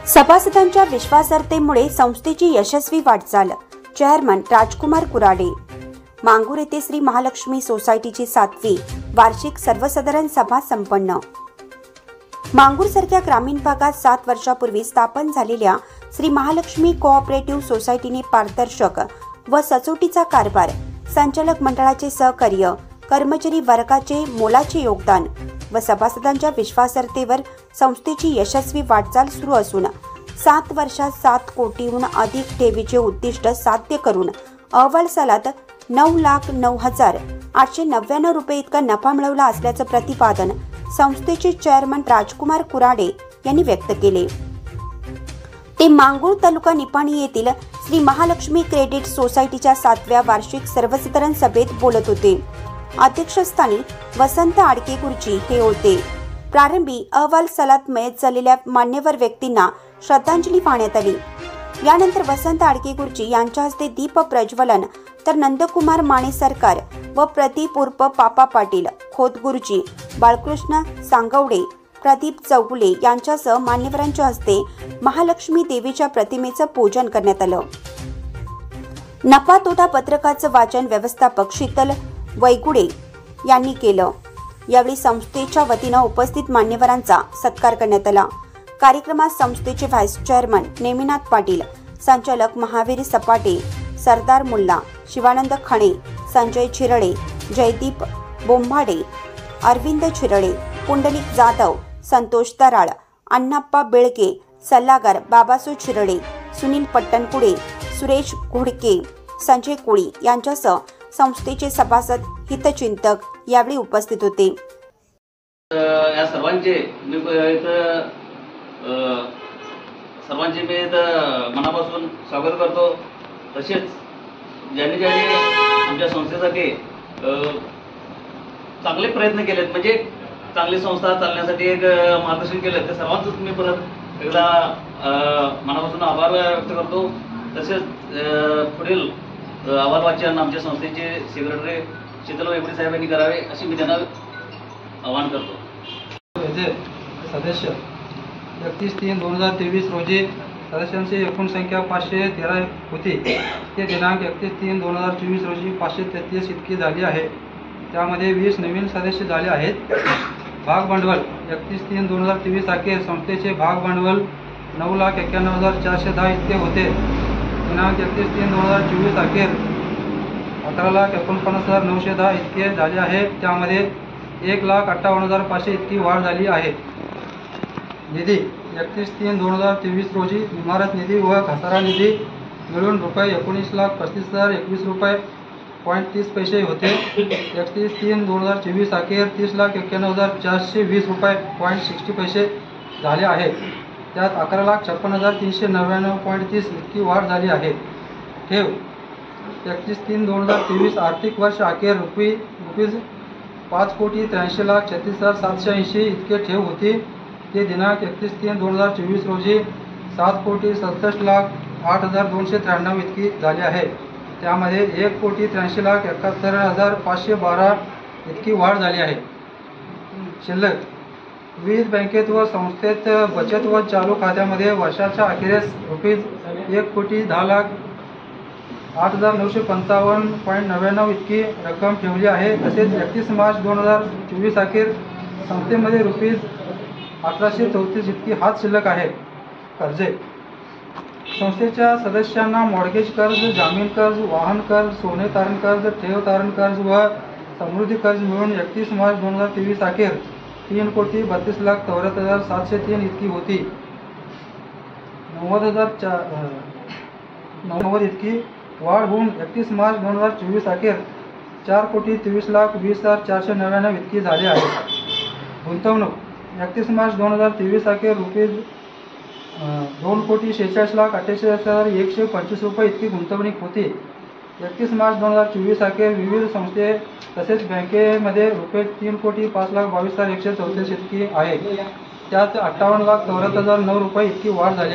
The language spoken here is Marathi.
सभासदांच्या विश्वासार्हतेमुळे संस्थेची यशस्वी वाटचाल। चेअरमन राजकुमार कुराडे। मांगूर येथे श्री महालक्ष्मी सोसायटीची 7वी वार्षिक सर्वसाधारण सभा संपन्न। मांगूर सारख्या ग्रामीण भागात 7 वर्षापूर्वी स्थापन झालेल्या श्री महालक्ष्मी कोऑपरेटिव्ह सोसायटीने पारदर्शक व सचोटीचा कारभार, संचालक मंडळाचे सहकार्य, कर्मचारी वर्गाचे मोलाचे योगदान व सभासदांच्या विश्वासार्हतेवर संस्थेची यशस्वी वाटचाल सुरू असून 7 वर्षात 7 कोटीहून अधिक ठेवीचे उद्दिष्ट साध्य करून अहवाल सालात 9,09,899 रुपये इतका नफा मिळवला असल्याचं प्रतिपादन संस्थेचे चेअरमन राजकुमार कुराडे यांनी व्यक्त केले। ते मांगूर तालुका निपाणी येथील श्री महालक्ष्मी क्रेडिट सोसायटीच्या 7व्या वार्षिक सर्वसाधारण सभेत बोलत होते। अध्यक्षस्थानी वसंत आडके गुरुजी हे होते। प्रारंभी अहवाल सालात मयत झालेल्या मान्यवर व्यक्तींना श्रद्धांजली वाहण्यात आली। यानंतर वसंत आडके गुरुजी यांच्या हस्ते दीप प्रज्वलन, तर नंदकुमार माने सरकार व प्रदीप उर्फ पापा पाटील, खोत गुरुजी, बाळकृष्ण सांगवडे, प्रदीप चौगुले यांच्यासह मान्यवरांच्या हस्ते महालक्ष्मी देवीच्या प्रतिमेचं पूजन करण्यात आलं। नफा तोटा पत्रकाचं वाचन व्यवस्थापक शीतल वैगुडे यांनी केलं। यावेळी संस्थेच्या वतीनं उपस्थित मान्यवरांचा सत्कार करण्यात आला। कार्यक्रमात संस्थेचे व्हाईस चेअरमन नेमिनाथ पाटील, संचालक महावीर सपाटे, सरदार मुल्ला, शिवानंद खणे, संजय छिरळे, जयदीप बोंभाडे, अरविंद छिरळे, पुंडलिक जाधव, संतोष तराळ, अण्णाप्पा बेळके, सल्लागार बाबासू छिरळे, सुनील पट्टणकुडे, सुरेश घोडके, संजय कोळी यांच्यासह संस्थेचे सभासद, हितचिंतक यावेळी उपस्थित होते। या सर्वांचे मी मनापासून स्वागत करतो। तसेच ज्यांनी आमच्या संस्थेसाठी चांगले प्रयत्न केलेत, म्हणजे चांगली संस्था चालण्यासाठी एक मार्गदर्शन केलं, त्या सर्वांचंच मी परत एकदा मनापासून आभार व्यक्त करतो। तसेच पुढील अहवाल वाचन आमच्या संस्थेचे सेक्रेटरी शीतल वैगुडे साहेबांनी करावे अशी मी त्यांना आवाहन करतो। सदस्य 31/3/2023 रोजी सदस्यांची एकूण संख्या 513 होती। ते दिनांक 31/3/2024 रोजी 533 इतकी झाली आहे। त्यामध्ये 20 नवीन सदस्य झाले आहेत। भाग भांडवल 31/3/2023 अखेर संस्थेचे भाग भांडवल 9,91,410 इतके होते। दिनांक 31/3/2024 अखेर 11,49,910 इतके झाले आहे। त्यामध्ये 1,58,500 इतकी वाढ झाली आहे। निधी 31/3/2023 रोजी इमारत निधी व घसारा निधी मिळून ₹19,35,021 रुपये .30 होते। 31/3/2024 अखेर 30,91,420 रुपये .60 झाले आहे। त्यात 11,56,399.30 इतकी वाढ झाली आहे। ठेव 31/3/2023 आर्थिक वर्ष अखेर रुपीज 5,83,36,780 इतके ठेव होती। ते दिनांक 31/3/2024 रोजी 7,67,08,293 इतकी झाली आहे। त्यामध्ये 1,83,71,512 इतकी वाढ झाली आहे। शिल्लक विविध बँकेत व संस्थेत बचत व चालू खात्यामध्ये वर्षाच्या अखेरीस ₹1,10,08,955.99 इतकी रक्कम ठेवली आहे। तसेच 31 मार्च 2024 अखेर संस्थेमध्ये ₹1834 इतकी हात शिल्लक आहे। कर्जे संस्थेच्या सदस्यांना मॉर्गेज कर्ज, जामीन कर्ज, वाहन कर्ज, सोने तारण कर्ज, ठेव तारण कर्ज व समृद्धी कर्ज मिळून 31 मार्च 2023 अखेर 3,32,74,703 इतकी होती। 90,090 इतकी वाढ होऊन 31 मार्च 2024 अखेर 4,23,20,499 इतकी झाली आहे। गुंतवणूक 31 मार्च 2023 अखेर ₹2,46,48,125 रुपये इतकी गुंतवणूक होती। 31 मार्च 2024 अखेर विविध संस्थे तसेच बँकेमध्ये ₹3,05,22,134 इतकी आहे। त्यात 58,74,009 रुपये इतकी वाढ झाली।